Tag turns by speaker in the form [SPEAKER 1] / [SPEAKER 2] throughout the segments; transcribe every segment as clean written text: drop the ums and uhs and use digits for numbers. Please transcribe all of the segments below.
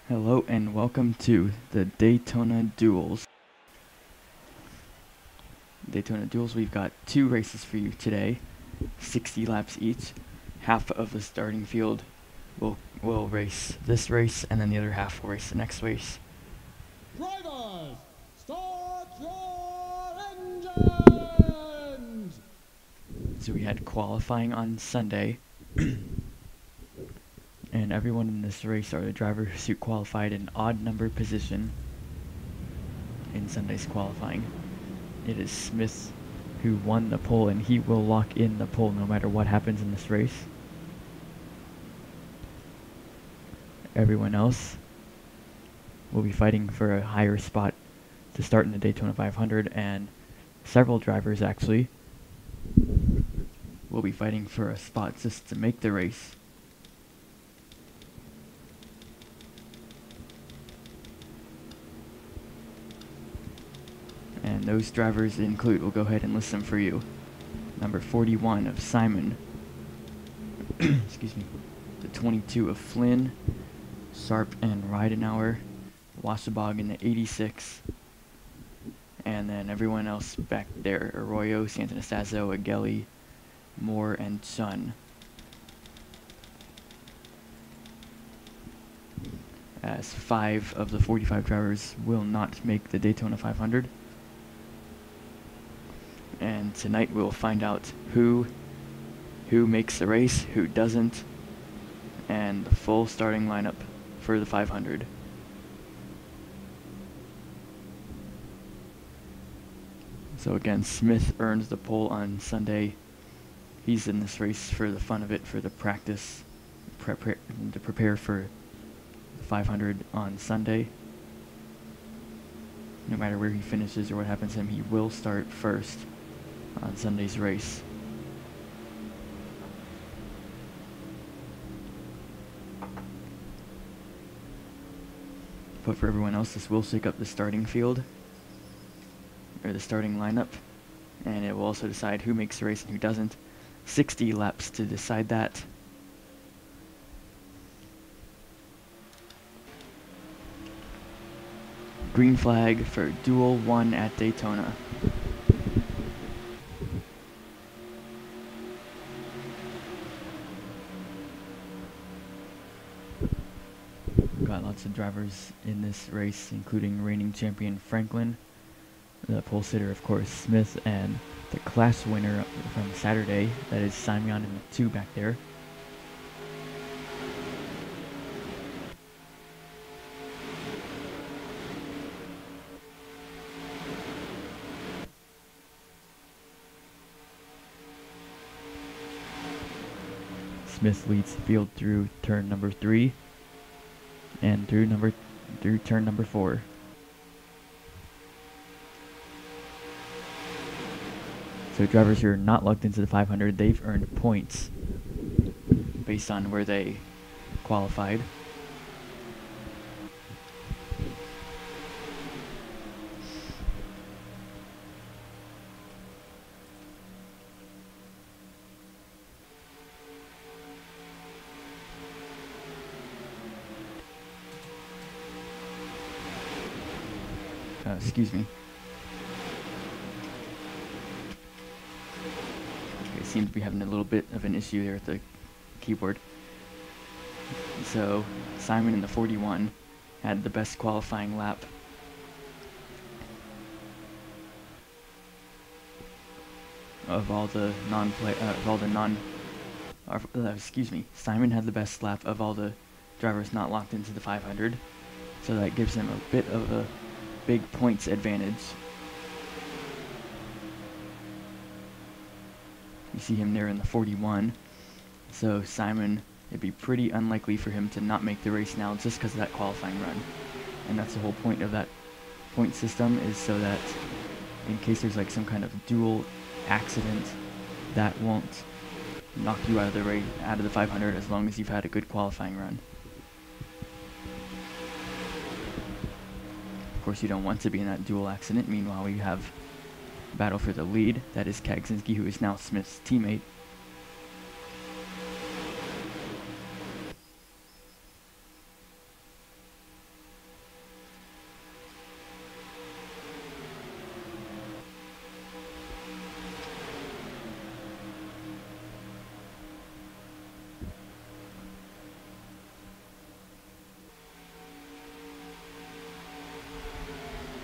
[SPEAKER 1] Hello and welcome to the Daytona Duels. Daytona Duels, we've got two races for you today, 60 laps each. Half of the starting field will race this race, and then the other half will race the next race.
[SPEAKER 2] Drivers, start your engines!
[SPEAKER 1] So we had qualifying on Sunday, and everyone in this race are the drivers who qualified in odd number position in Sunday's qualifying. It is Smith who won the pole, and he will lock in the pole no matter what happens in this race. Everyone else will be fighting for a higher spot to start in the Daytona 500, and several drivers actually will be fighting for a spot just to make the race. And those drivers include, we'll go ahead and list them for you. Number 41 of Simon, excuse me, the 22 of Flynn, Sharp and Ridenauer, Washabog in the 86, and then everyone else back there, Arroyo, Santanastazzo, Agelli, Moore, and Chun. As 5 of the 45 drivers will not make the Daytona 500. And tonight we'll find out who makes the race, who doesn't, and the full starting lineup for the 500. So again, Smith earns the pole on Sunday. He's in this race for the fun of it, for the practice, to prepare for the 500 on Sunday. No matter where he finishes or what happens to him, he will start first on Sunday's race. But for everyone else, this will shake up the starting field, or the starting lineup, and it will also decide who makes the race and who doesn't. 60 laps to decide that. Green flag for Duel 1 at Daytona. Got lots of drivers in this race, including reigning champion Franklin, the pole sitter, of course, Smith, and the class winner from Saturday, that is Simeon in the 2 back there. Smith leads the field through turn number 3 and through turn number 4. So drivers who are not locked into the 500, they've earned points based on where they qualified. Excuse me. Okay, seem to be having a little bit of an issue there with the keyboard. So Simon in the 41 had the best qualifying lap. Of all the excuse me, Simon had the best lap of all the drivers not locked into the 500. So that gives him a bit of a big points advantage. You see him there in the 41. So Simon, it'd be pretty unlikely for him to not make the race now just because of that qualifying run. And that's the whole point of that point system, is so that in case there's like some kind of dual accident, that won't knock you out of the race, out of the 500, as long as you've had a good qualifying run. Of course, you don't want to be in that dual accident. Meanwhile, we have battle for the lead. That is Kagzinski, who is now Smith's teammate.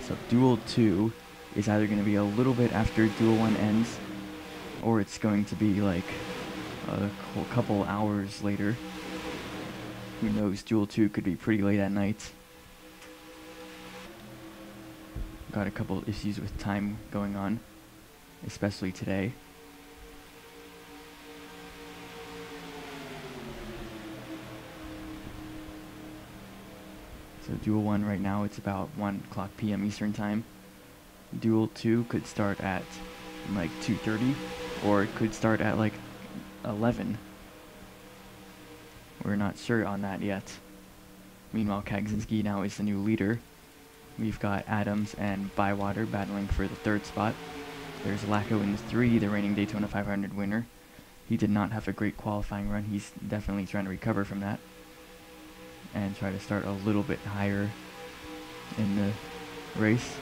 [SPEAKER 1] So Duel 2 is either going to be a little bit after Duel 1 ends, or it's going to be like a couple hours later. Who knows, Duel 2 could be pretty late at night. Got a couple issues with time going on, especially today. So Duel 1 right now, it's about 1 o'clock p.m. Eastern Time. Duel 2 could start at like 2:30, or it could start at like 11. We're not sure on that yet. Meanwhile, Kagzinski now is the new leader. We've got Adams and Bywater battling for the 3rd spot. There's Lacko in the 3, the reigning Daytona 500 winner. He did not have a great qualifying run. He's definitely trying to recover from that and try to start a little bit higher in the race.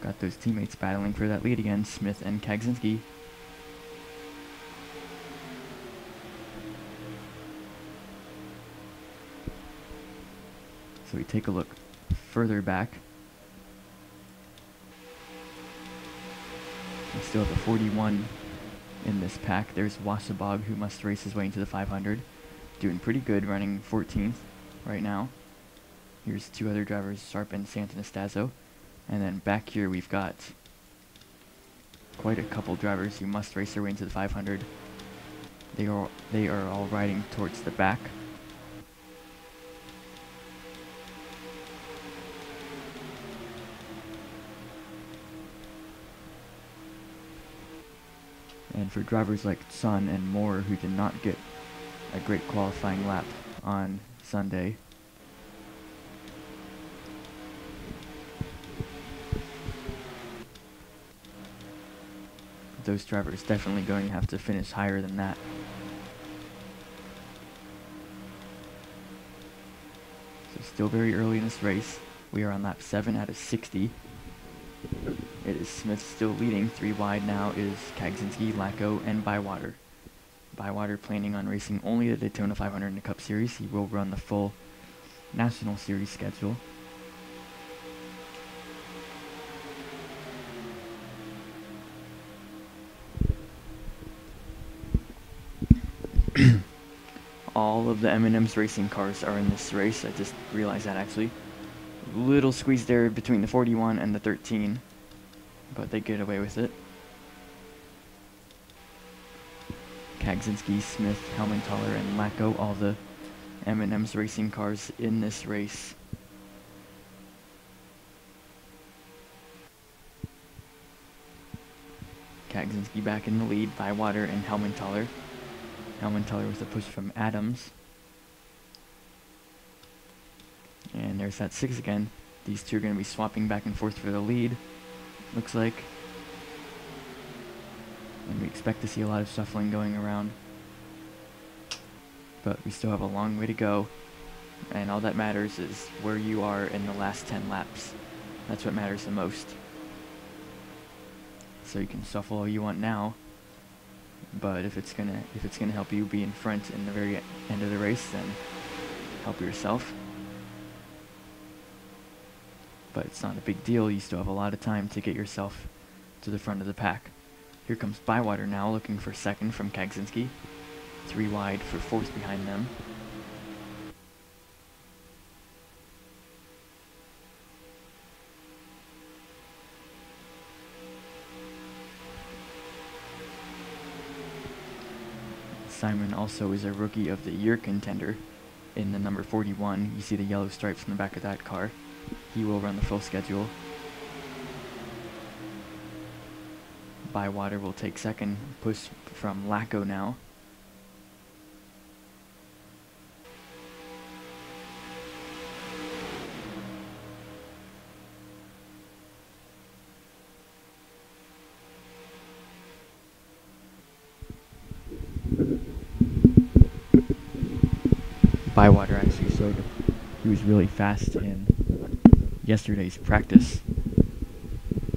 [SPEAKER 1] Got those teammates battling for that lead again, Smith and Kagzinski. So we take a look further back. We still have a 41 in this pack. There's Wasabog, who must race his way into the 500. Doing pretty good, running 14th right now. Here's 2 other drivers, Sarp and Santanastazzo. And then back here we've got quite a couple drivers who must race their way into the 500. They are all riding towards the back. And for drivers like Sun and Moore, who did not get a great qualifying lap on Sunday, those drivers definitely going to have to finish higher than that. So still very early in this race. We are on lap 7 out of 60. It is Smith still leading. 3 wide now is Kagzinski, Lacko, and Bywater. Bywater planning on racing only the Daytona 500 in the Cup Series. He will run the full National Series schedule. All of the M&M's racing cars are in this race. I just realized that actually. Little squeeze there between the 41 and the 13, but they get away with it. Kagzinski, Smith, Helmentaler, and Lacko, all the M&M's racing cars in this race. Kagzinski back in the lead, Bywater and Helmentaler. Helmentaler with a push from Adams. And there's that 6 again. These two are going to be swapping back and forth for the lead, looks like. And we expect to see a lot of shuffling going around. But we still have a long way to go. And all that matters is where you are in the last 10 laps. That's what matters the most. So you can shuffle all you want now, but if it's gonna help you be in front in the very end of the race, then help yourself. But it's not a big deal. You still have a lot of time to get yourself to the front of the pack. Here comes Bywater now, looking for 2nd from Kagzinski. 3 wide for 4th behind them. Simon also is a Rookie of the Year contender in the number 41. You see the yellow stripes on the back of that car. He will run the full schedule. Bywater will take 2nd, push from Lacko now. Bywater actually showed he was really fast in yesterday's practice.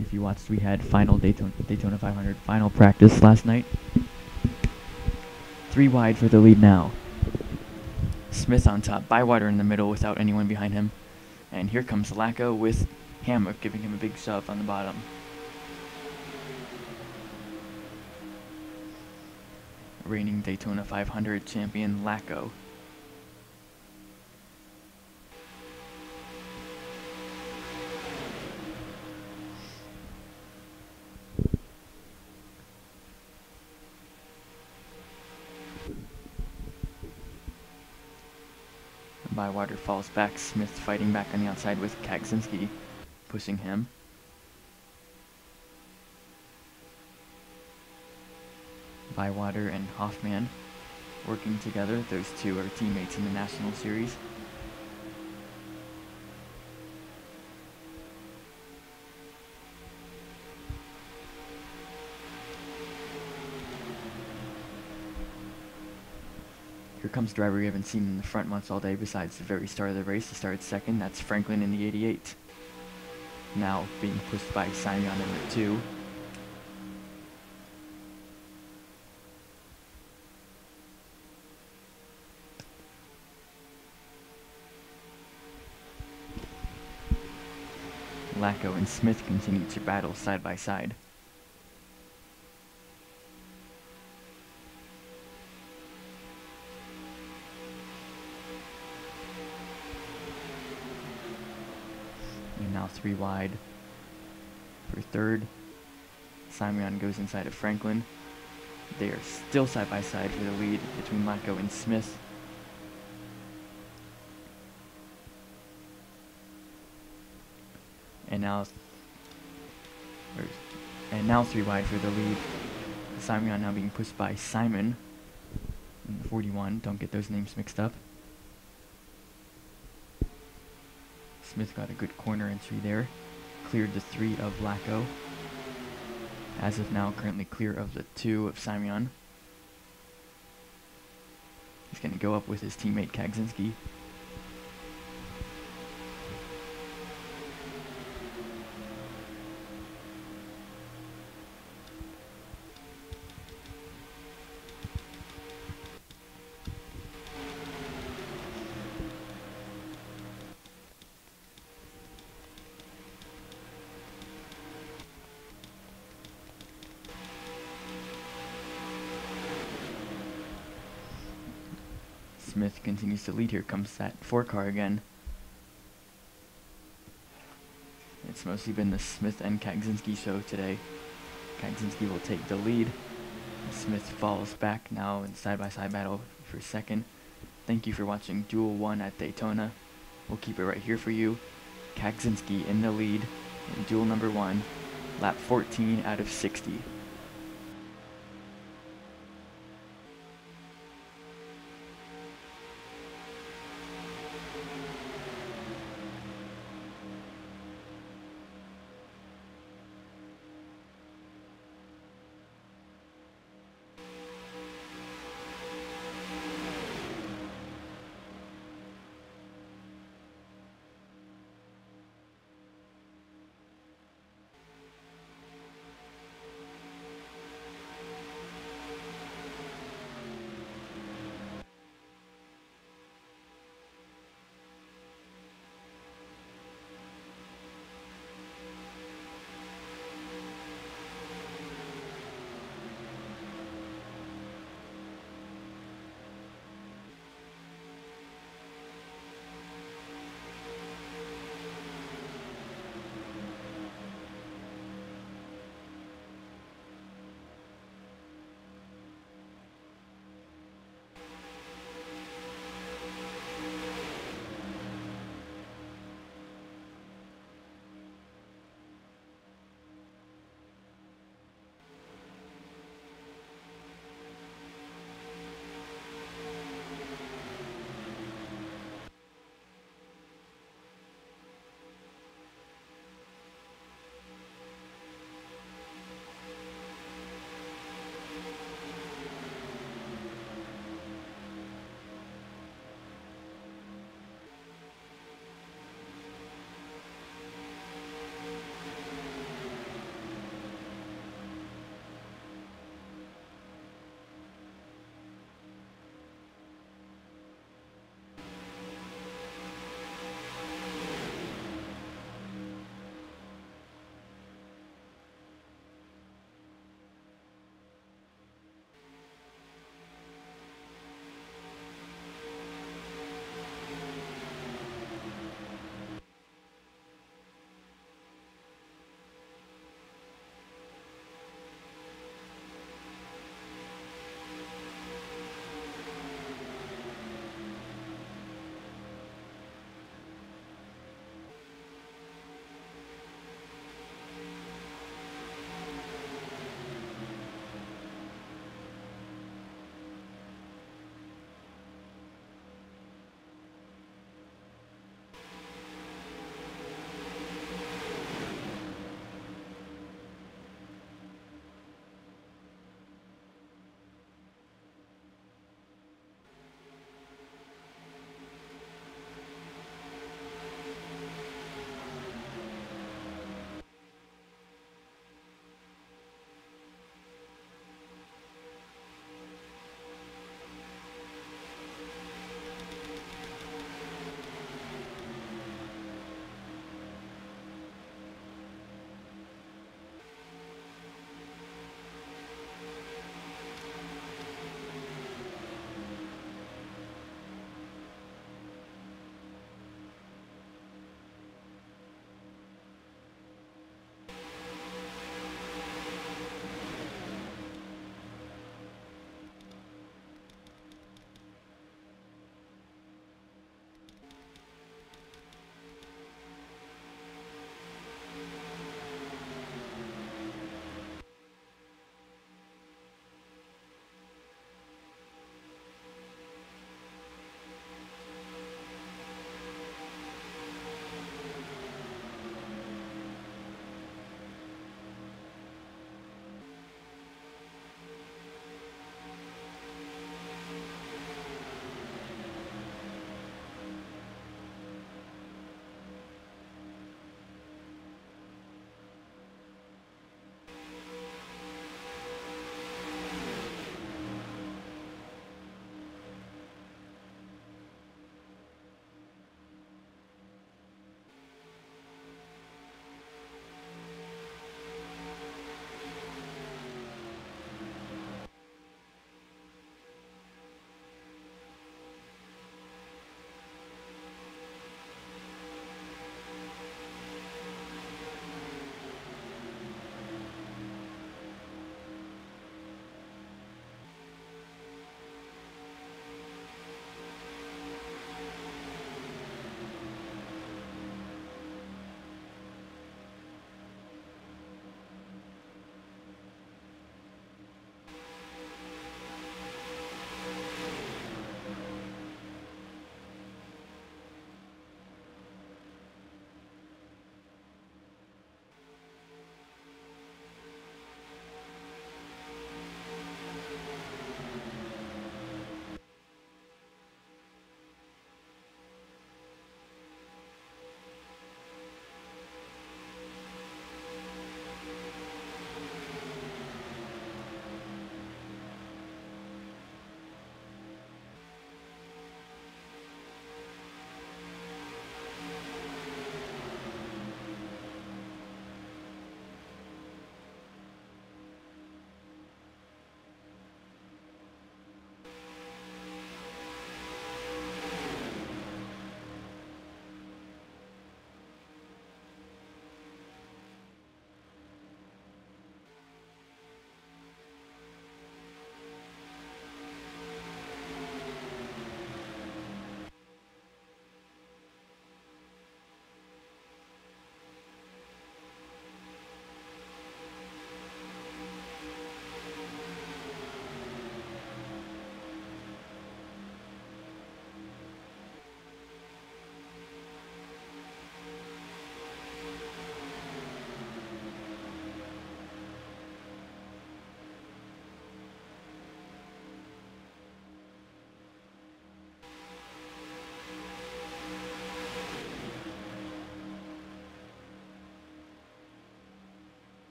[SPEAKER 1] If you watched, we had final Daytona 500 final practice last night. 3 wide for the lead now. Smith on top, Bywater in the middle without anyone behind him. And here comes Lacko with Hammock giving him a big shove on the bottom. Reigning Daytona 500 champion Lacko. Bywater falls back, Smith fighting back on the outside with Kagzinski pushing him. Bywater and Hoffman working together. Those two are teammates in the National Series. Here comes a driver we haven't seen in the front months all day besides the very start of the race. He started second. That's Franklin in the 88. Now being pushed by Simeon in the 2. Lacko and Smith continue to battle side by side. And now 3 wide for third. Simeon goes inside of Franklin. They are still side by side for the lead between Lacko and Smith. And now 3 wide for the lead. Simeon now being pushed by Simon in the 41. Don't get those names mixed up. Smith got a good corner entry there. Cleared the 3 of Lacko. As of now, currently clear of the 2 of Simeon. He's going to go up with his teammate Kagzinski. Smith continues to lead. Here comes that 4 car again. It's mostly been the Smith and Kagzinski show today. Kagzinski will take the lead. Smith falls back now in side-by-side battle for second. Thank you for watching Duel 1 at Daytona. We'll keep it right here for you. Kagzinski in the lead in Duel number 1, lap 14 out of 60.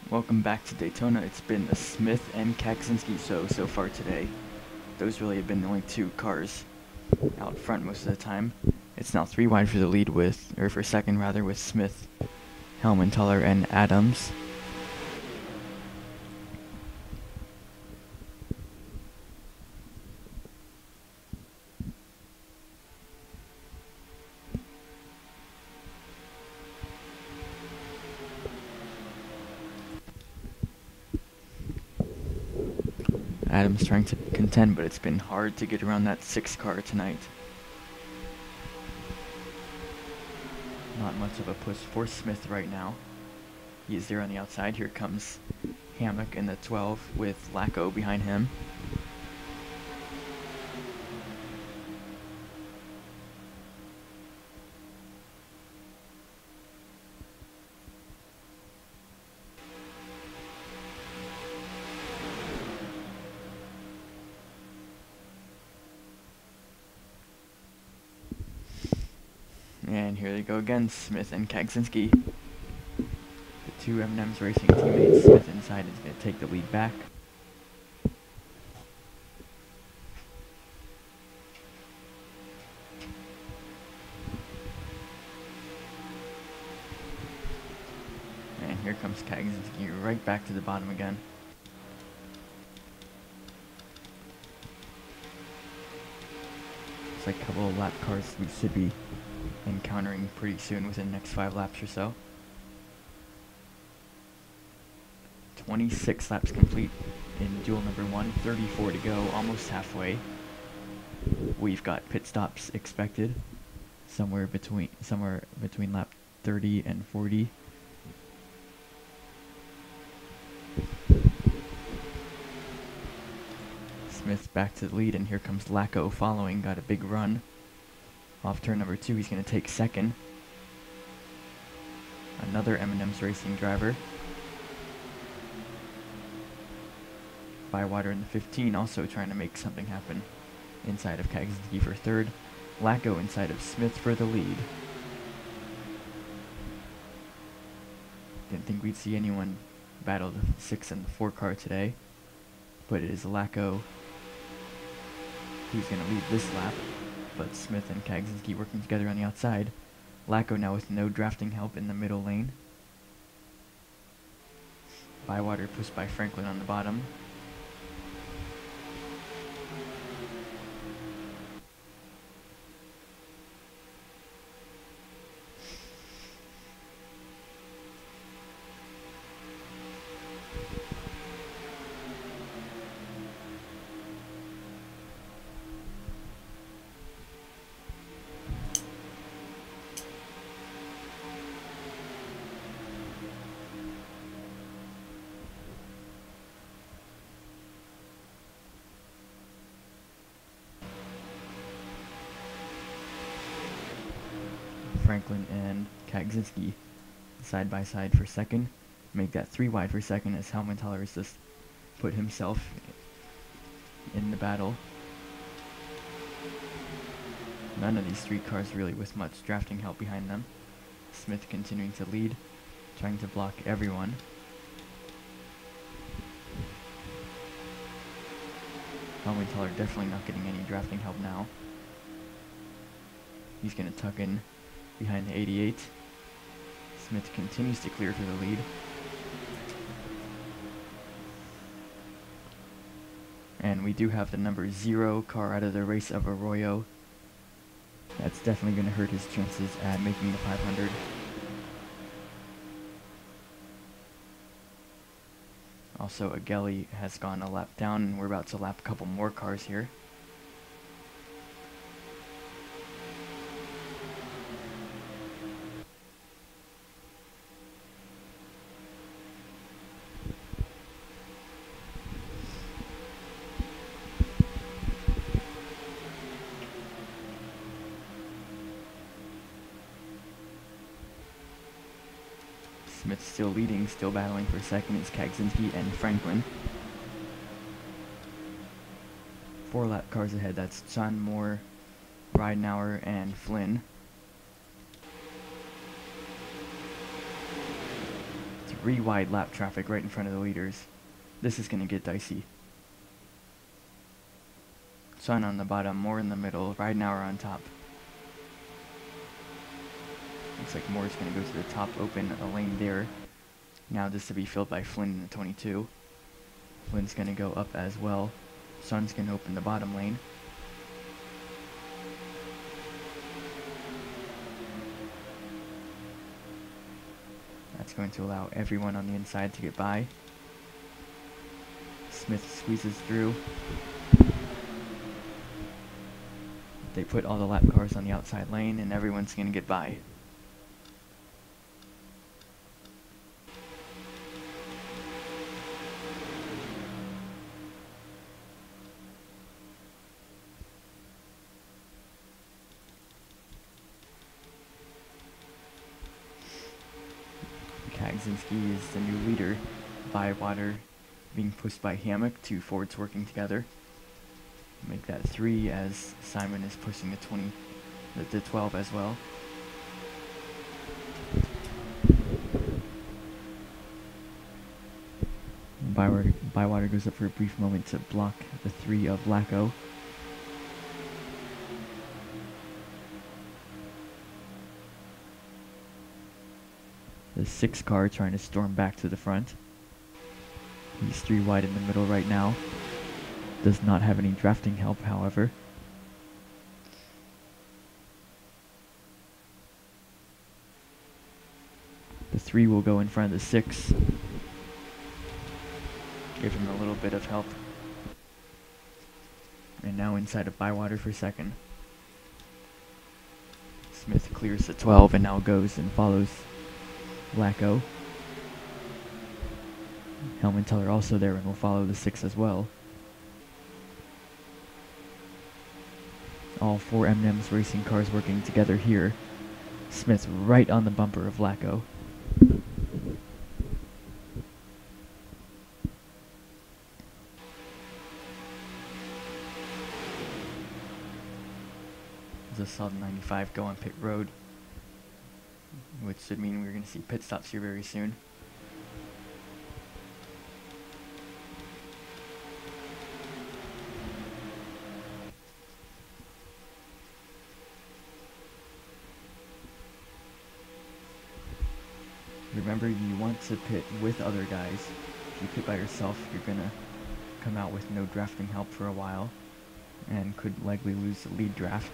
[SPEAKER 1] Welcome back to Daytona. It's been the Smith and Kaczynski so far today. Those really have been the only two cars out front most of the time. It's now 3 wide for the lead for second rather, with Smith, Helmentaler, and Adams. Adams trying to contend, but it's been hard to get around that 6 car tonight. Not much of a push for Smith right now. He is there on the outside. Here comes Hammock in the 12 with Lacko behind him. And here they go again, Smith and Kaczynski. The two M&M's Racing teammates. Smith inside is going to take the lead back. And here comes Kaczynski right back to the bottom again. It's like a couple of lap cars we should be encountering pretty soon within the next 5 laps or so. 26 laps complete in duel number 1, 34 to go, almost halfway. We've got pit stops expected somewhere between lap 30 and 40. Smith back to the lead, and here comes Lacko following, got a big run. Off turn number 2, he's going to take second. Another M&M's Racing driver. Bywater in the 15, also trying to make something happen inside of Kaczynski for third. Lacko inside of Smith for the lead. Didn't think we'd see anyone battle the 6 and the 4 car today, but it is Lacko who's going to lead this lap. But Smith and Kaczynski working together on the outside. Lacko now with no drafting help in the middle lane. Bywater pushed by Franklin on the bottom. Franklin and Kaczynski side by side for second. Make that 3 wide for second as Helmentaler has just put himself in the battle. None of these 3 cars really with much drafting help behind them. Smith continuing to lead, trying to block everyone. Helmentaler definitely not getting any drafting help now. He's going to tuck in behind the 88. Smith continues to clear for the lead. And we do have the number 0 car out of the race of Arroyo. That's definitely going to hurt his chances at making the 500. Also, Agelli has gone a lap down, and we're about to lap a couple more cars here. Smith still leading, still battling for second is Kaczynski and Franklin. 4 lap cars ahead, that's John Moore, Ridenauer, and Flynn. 3 wide lap traffic right in front of the leaders. This is going to get dicey. Sun on the bottom, Moore in the middle, Ridenauer on top. Looks like Moore's going to go to the top, open a lane there. Now this to be filled by Flynn in the 22. Flynn's going to go up as well. Sun's going to open the bottom lane. That's going to allow everyone on the inside to get by. Smith squeezes through. They put all the lap cars on the outside lane and everyone's going to get by. Kagzinski is the new leader. Bywater being pushed by Hammock, 2 Fords working together. Make that 3 as Simon is pushing the 12 as well. Bywater goes up for a brief moment to block the 3 of Lacko. The 6 car trying to storm back to the front. He's 3 wide in the middle right now. Does not have any drafting help, however. The 3 will go in front of the 6. Give him a little bit of help. And now inside of Bywater for second. Smith clears the 12 and now goes and follows Lacko. Helmenteller also there and will follow the 6 as well. All 4 M&M's racing cars working together here. Smith right on the bumper of Lacko. There's a solid 95 go on pit road, which should mean we're going to see pit stops here very soon. Remember, you want to pit with other guys. If you pit by yourself, you're going to come out with no drafting help for a while and could likely lose the lead draft.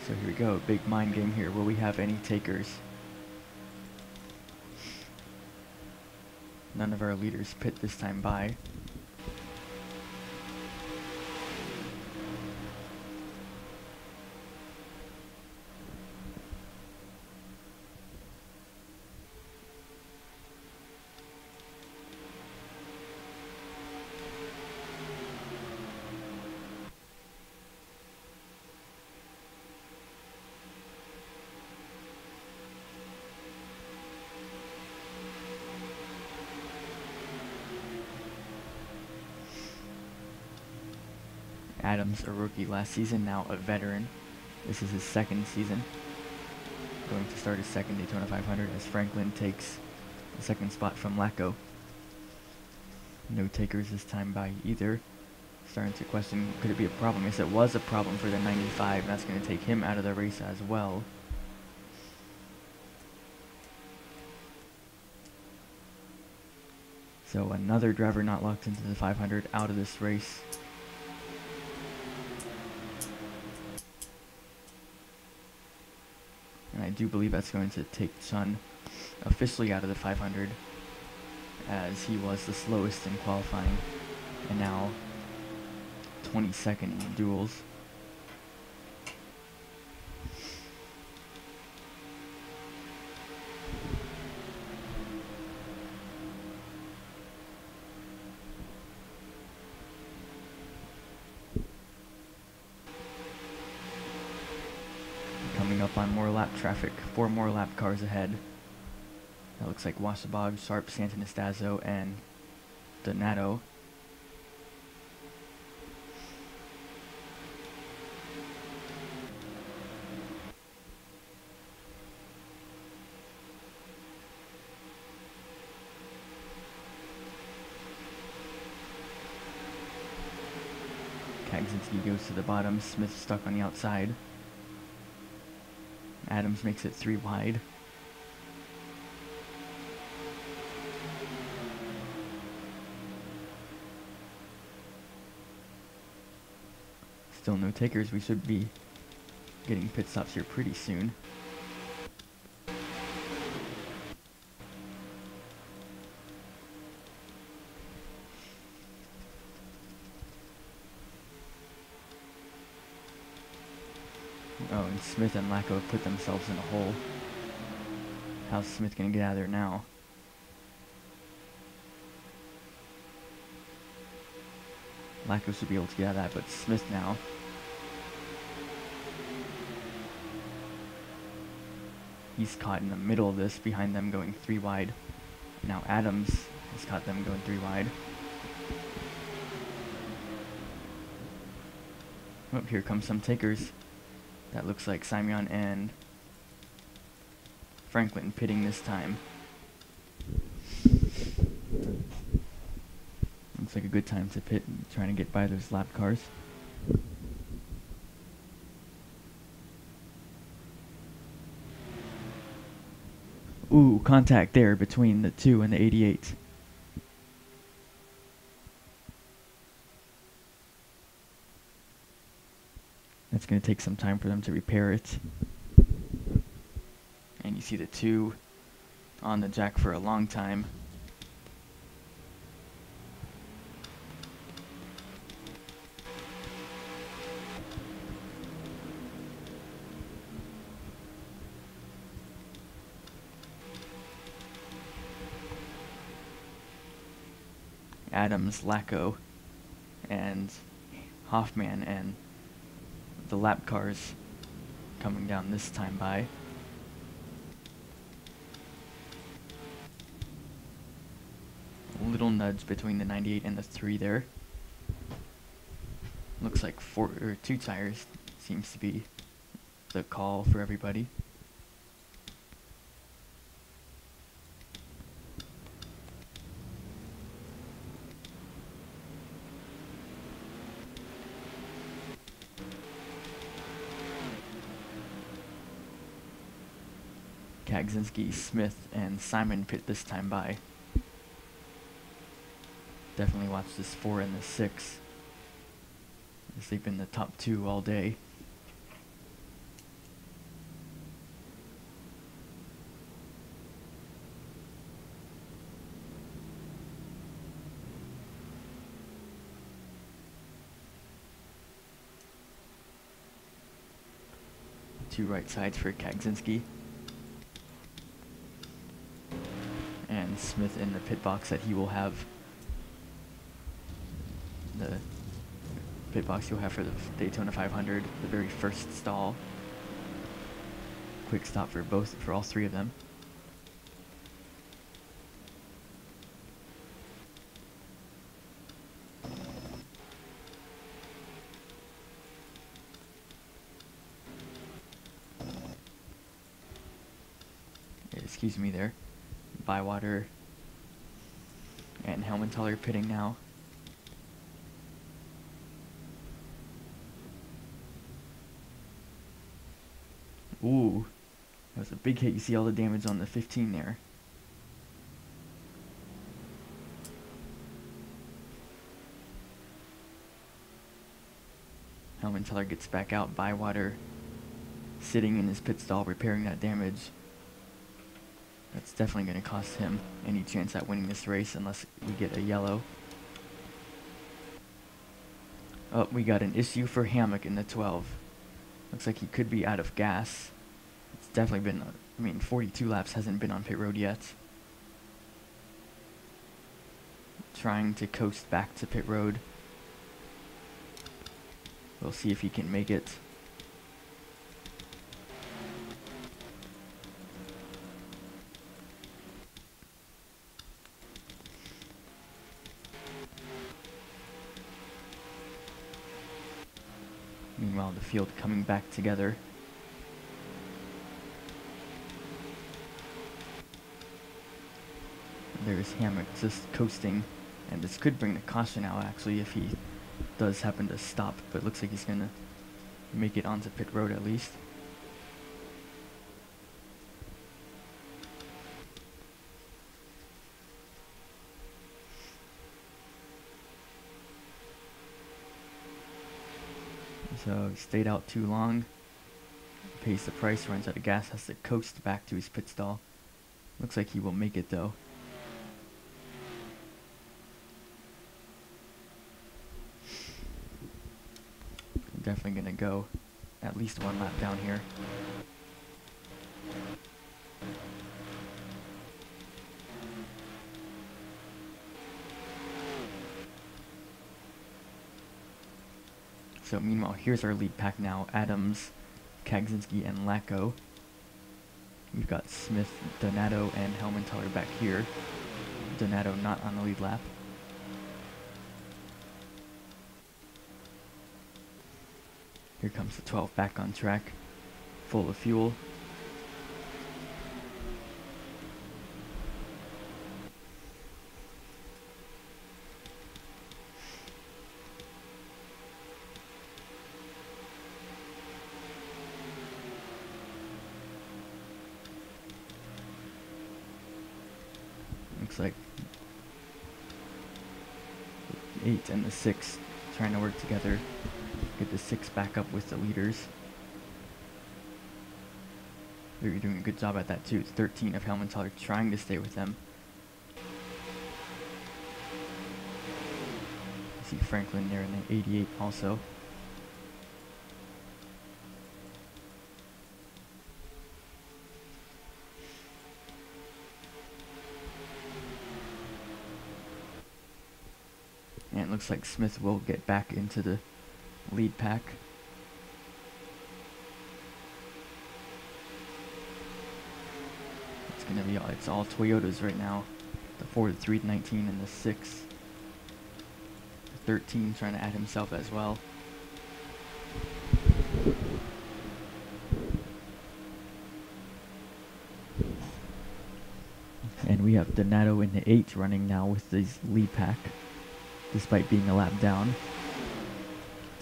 [SPEAKER 1] So here we go, big mind game here. Will we have any takers? None of our leaders pit this time by. Adams, a rookie last season, now a veteran. This is his 2nd season. Going to start his 2nd Daytona 500 as Franklin takes the 2nd spot from Lacko. No takers this time by either. Starting to question, could it be a problem? Yes, it was a problem for the 95, and that's going to take him out of the race as well. So another driver not locked into the 500 out of this race. And I do believe that's going to take Sun officially out of the 500, as he was the slowest in qualifying and now 22nd in duels. Coming up on more lap traffic, 4 more lap cars ahead. That looks like Washabog, Sharp, Santanastazzo, and Donato. Kagzinski goes to the bottom. Smith stuck on the outside. Adams makes it 3 wide. Still no takers. We should be getting pit stops here pretty soon. Oh, and Smith and Lacko put themselves in a hole. How's Smith gonna get out of there now? Lacko should be able to get out of that, but Smith now. He's caught in the middle of this, behind them going 3 wide. Now Adams has caught them going 3 wide. Oh, here comes some takers. That looks like Simeon and Franklin pitting this time. Looks like a good time to pit, trying to get by those lap cars. Ooh, contact there between the 2 and the 88. That's going to take some time for them to repair it. And you see the 2 on the jack for a long time. Adams, Lacko, and Hoffman, and the lap cars coming down this time by. A little nudge between the 98 and the 3 there. Looks like 2 tires seems to be the call for everybody. Kagzinski, Smith, and Simon pit this time by. Definitely watch this 4 and the 6, as they've been the top 2 all day. Two right sides for Kagzinski. And Smith in the pit box that he will have. The pit box you'll have for the Daytona 500, the very first stall. Quick stop for all 3 of them. Excuse me there. Bywater and Helmenthaler pitting now. Ooh, that was a big hit. You see all the damage on the 15 there. Helmenthaler gets back out. Bywater sitting in his pit stall repairing that damage. That's definitely going to cost him any chance at winning this race unless we get a yellow. Oh, we got an issue for Hammock in the 12. Looks like he could be out of gas. It's definitely been, 42 laps, hasn't been on pit road yet. Trying to coast back to pit road. We'll see if he can make it. Meanwhile, the field coming back together. There's Hammock just coasting, and this could bring the caution out actually if he does happen to stop, but it looks like he's gonna make it onto pit road at least. So he stayed out too long, pays the price, runs out of gas, has to coast back to his pit stall. Looks like he will make it though. Definitely gonna go at least one lap down here. So meanwhile, here's our lead pack now. Adams, Kagzinski, and Lacko. We've got Smith, Donato, and Helmenthaler back here. Donato not on the lead lap. Here comes the 12 back on track, full of fuel. Looks like the 8 and the 6 trying to work together. Get the 6 back up with the leaders. They're doing a good job at that too. It's 13 of Helmenthaler trying to stay with them. You see Franklin there in the 88 also. And it looks like Smith will get back into the lead pack. It's gonna be it's all Toyotas right now. The 4, the 3, the 19, and the 6. The 13 trying to add himself as well. And we have Donato in the 8 running now with his lead pack, despite being a lap down.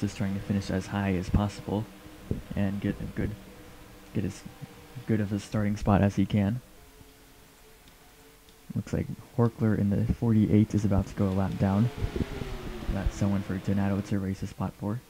[SPEAKER 1] Just trying to finish as high as possible and get as good of a starting spot as he can. Looks like Horkler in the 48 is about to go a lap down. That's someone for Donato to race a spot for.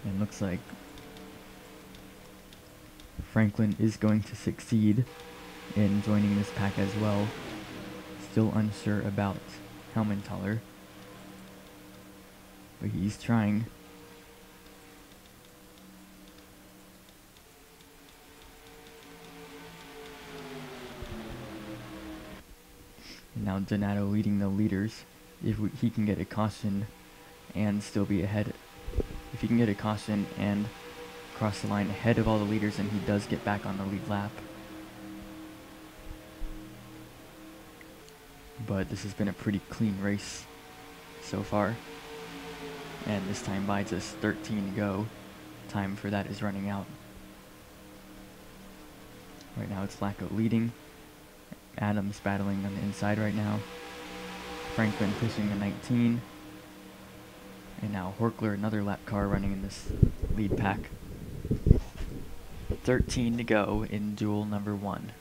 [SPEAKER 1] And looks like Franklin is going to succeed in joining this pack as well. Still unsure about Helmenthaler, but he's trying. And now Donato leading the leaders. If he can get a caution and still be ahead. If he can get a caution and cross the line ahead of all the leaders, and he does get back on the lead lap. But this has been a pretty clean race so far. And this time by just 13 to go. Time for that is running out. Right now it's Lacko leading. Adams battling on the inside right now. Franklin pushing the 19. And now Horkler, another lap car running in this lead pack. 13 to go in duel number 1.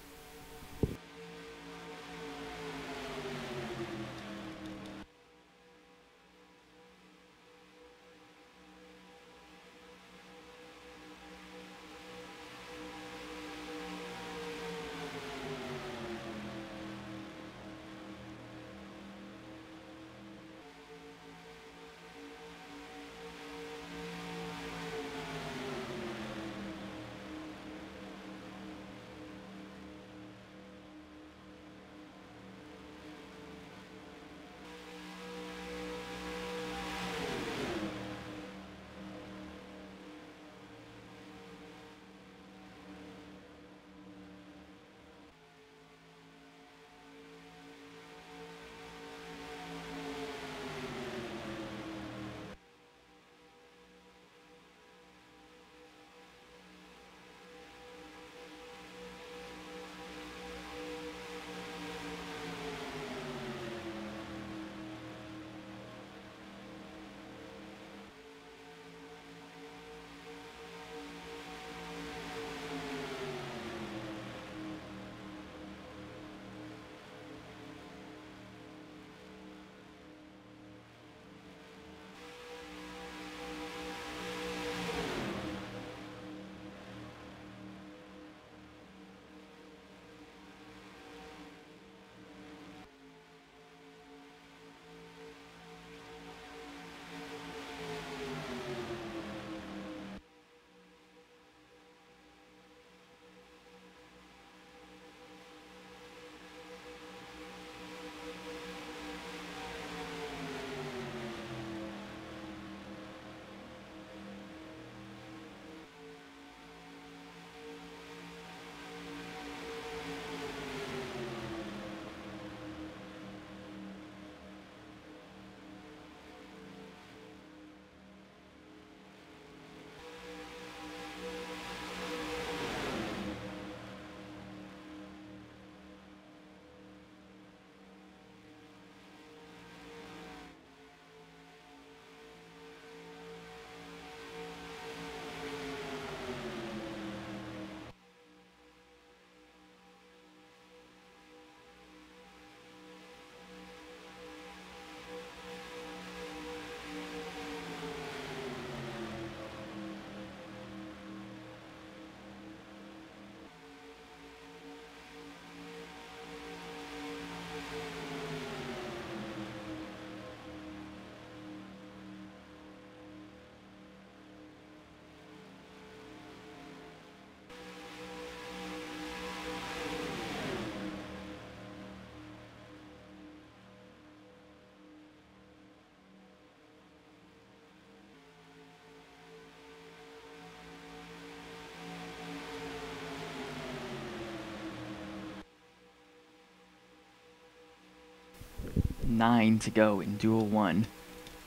[SPEAKER 1] 9 to go in Duel 1.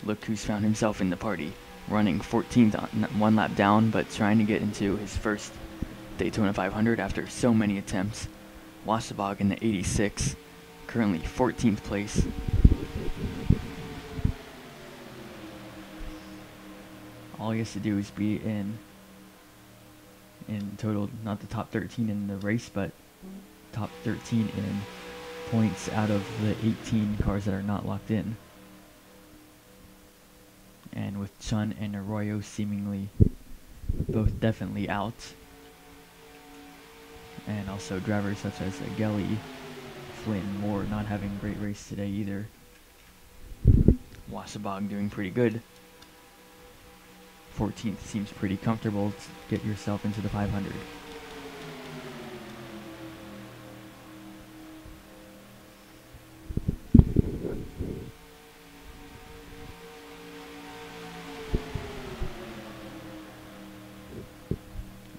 [SPEAKER 1] Look who's found himself in the party, running 14th on one lap down, but trying to get into his first Daytona 500 after so many attempts. Wasabog in the 86, currently 14th place. All he has to do is be in total, not the top 13 in the race, but top 13 in points out of the 18 cars that are not locked in. And with Chun and Arroyo seemingly both definitely out, and also drivers such as Gelly, Flynn, Moore not having a great race today either. Wasabog doing pretty good. 14th seems pretty comfortable to get yourself into the 500.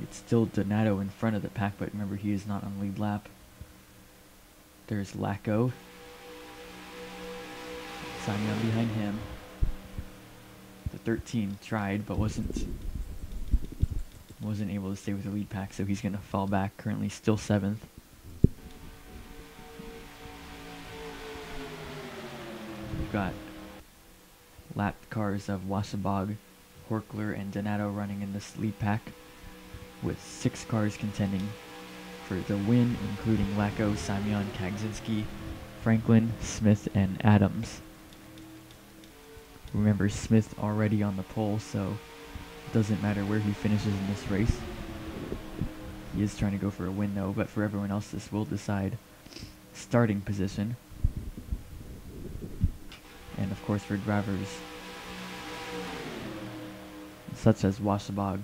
[SPEAKER 1] It's still Donato in front of the pack, but remember he is not on lead lap. There's Lacko. Simon behind him. The 13 tried, but wasn't able to stay with the lead pack, so he's going to fall back. Currently still 7th. We've got lap cars of Wasabog, Horkler, and Donato running in this lead pack, with 6 cars contending for the win, including Lacko, Simeon, Kagzinski, Franklin, Smith, and Adams. Remember, Smith already on the pole, so it doesn't matter where he finishes in this race. He is trying to go for a win though, but for everyone else this will decide starting position. And of course for drivers such as Wasabog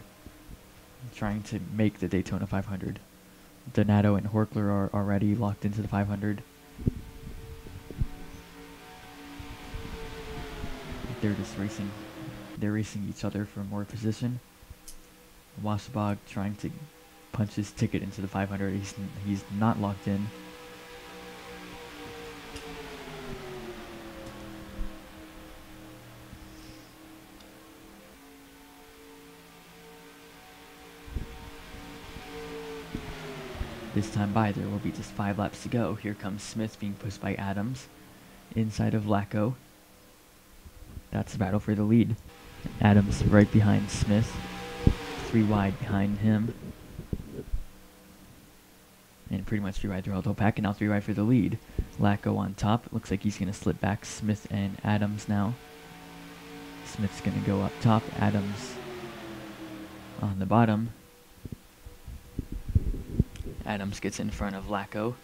[SPEAKER 1] trying to make the Daytona 500. Donato and Horkler are already locked into the 500. They're just racing. They're racing each other for more position. Wasabog trying to punch his ticket into the 500. He's not locked in. This time by, there will be just 5 laps to go. Here comes Smith being pushed by Adams inside of Lacko. That's the battle for the lead. Adams right behind Smith, 3 wide behind him, and pretty much 3 wide throughout the whole pack, and now 3 wide for the lead. Lacko on top. It looks like he's going to slip back. Smith and Adams now. Smith's going to go up top. Adams on the bottom. Adams gets in front of Lacko.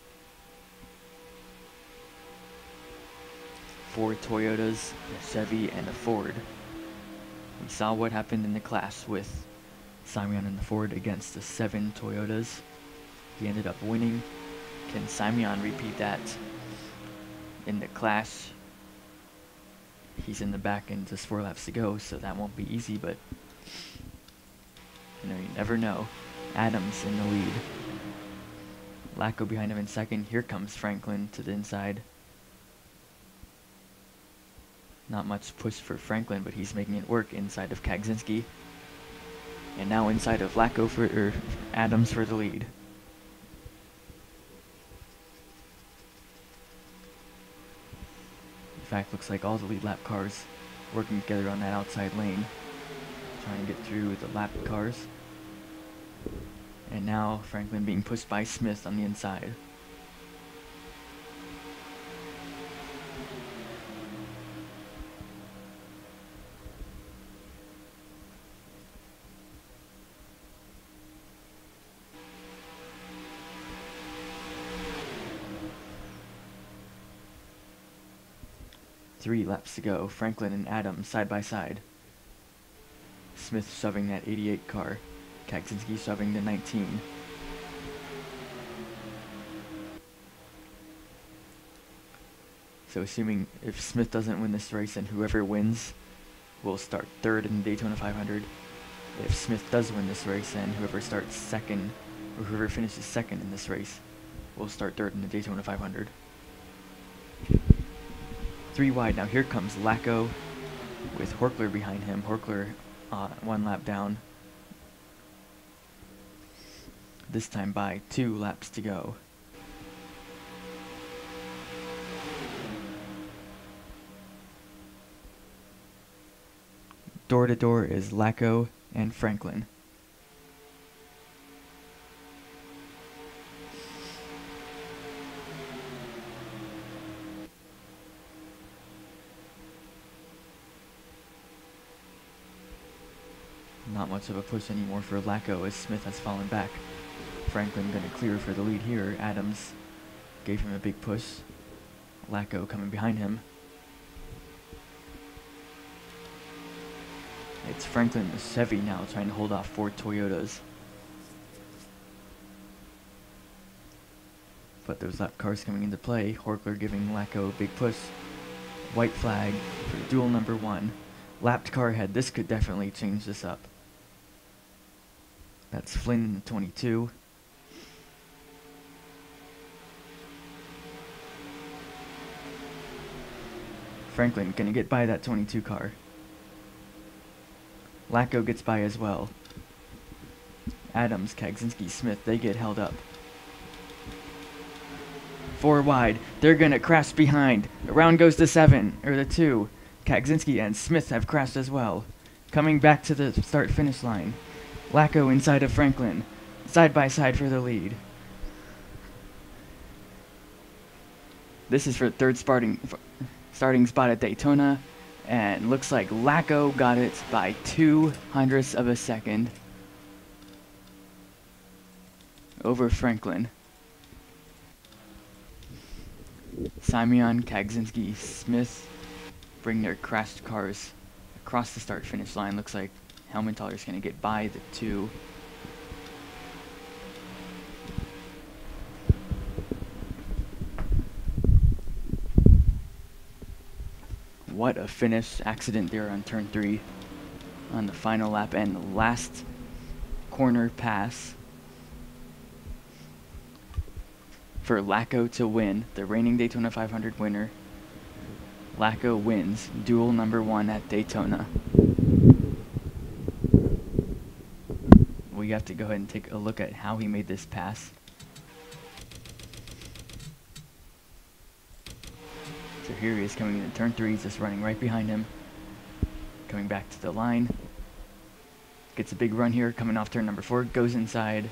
[SPEAKER 1] 4 Toyotas, a Chevy, and a Ford. We saw what happened in the clash with Simeon and the Ford against the 7 Toyotas. He ended up winning. Can Simeon repeat that in the clash? He's in the back and just 4 laps to go, so that won't be easy, but you never know. Adams in the lead. Lacko behind him in second. Here comes Franklin to the inside. Not much push for Franklin, but he's making it work inside of Kagzinski. And now inside of Lacko for Adams for the lead. In fact, looks like all the lead lap cars working together on that outside lane, trying to get through the lap cars. And now Franklin being pushed by Smith on the inside. Three laps to go. Franklin and Adams side by side. Smith shoving that 88 car. Kagzinski shoving the 19. So assuming if Smith doesn't win this race, then whoever wins will start 3rd in the Daytona 500. If Smith does win this race, then whoever starts 2nd, or whoever finishes 2nd in this race, will start 3rd in the Daytona 500. 3 wide. Now here comes Lacko with Horkler behind him. Horkler 1 lap down. This time by 2 laps to go. Door to door is Lacko and Franklin. Not much of a push anymore for Lacko as Smith has fallen back. Franklin going to clear for the lead here. Adams gave him a big push. Lacko coming behind him. It's Franklin the Chevy now trying to hold off 4 Toyotas. But those lap cars coming into play. Horkler giving Lacko a big push. White flag for duel number 1. Lapped car ahead. This could definitely change this up. That's Flynn in the 22. Franklin gonna get by that 22 car. Lacko gets by as well. Adams, Kagzinski, Smith, they get held up. 4 wide. They're gonna crash behind. Around goes the 7, or the 2. Kagzinski and Smith have crashed as well. Coming back to the start-finish line. Lacko inside of Franklin. Side by side for the lead. This is for third starting spot at Daytona. And looks like Lacko got it by 0.02 of a second over Franklin. Simeon, Kagzinski, Smith bring their crashed cars across the start-finish line. Looks like Helmenthaler's going to get by the 2. What a finish. Accident there on turn 3 on the final lap and the last corner pass for Lacko to win, the reigning Daytona 500 winner. Lacko wins duel number 1 at Daytona. We have to go ahead and take a look at how he made this pass. So here he is coming into turn 3, he's just running right behind him. Coming back to the line. Gets a big run here, coming off turn number 4, goes inside.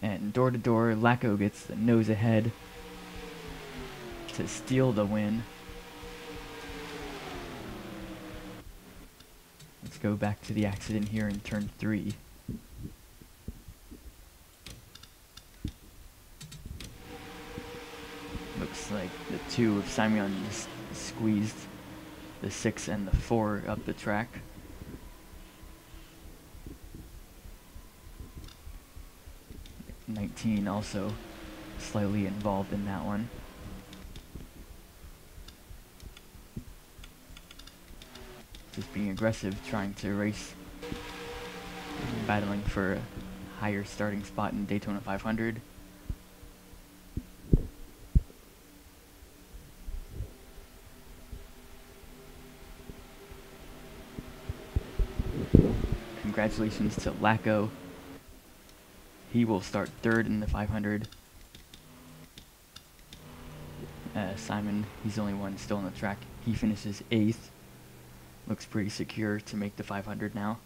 [SPEAKER 1] And door to door, Lacko gets the nose ahead to steal the win. Let's go back to the accident here in turn 3. Looks like the 2 of Simeon just squeezed the 6 and the 4 up the track. '19 also slightly involved in that one. Just being aggressive, trying to race, battling for a higher starting spot in Daytona 500. Congratulations to Lacko. He will start 3rd in the 500. Simon, he's the only one still on the track. He finishes 8th. Looks pretty secure to make the 500 now.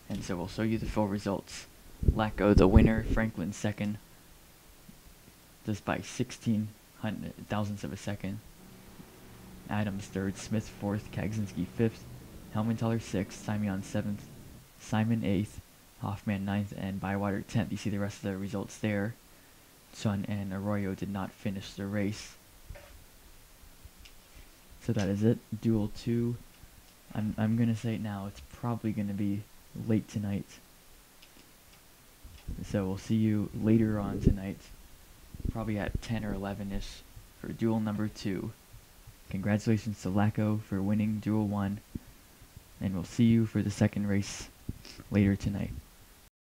[SPEAKER 1] And so we'll show you the full results. Lacko the winner, Franklin 2nd. Just by 16 thousandths of a second. Adams 3rd, Smith 4th, Kagzinski 5th, Helmenthaler 6th, Simeon 7th, Simon 8th, Hoffman 9th, and Bywater 10th. You see the rest of the results there. Chun and Arroyo did not finish the race. So that is it. Duel 2. I'm going to say it now. It's probably going to be late tonight. So we'll see you later on tonight. Probably at 10 or 11-ish for duel number 2. Congratulations to Lacko for winning duel 1. and we'll see you for the second race later tonight.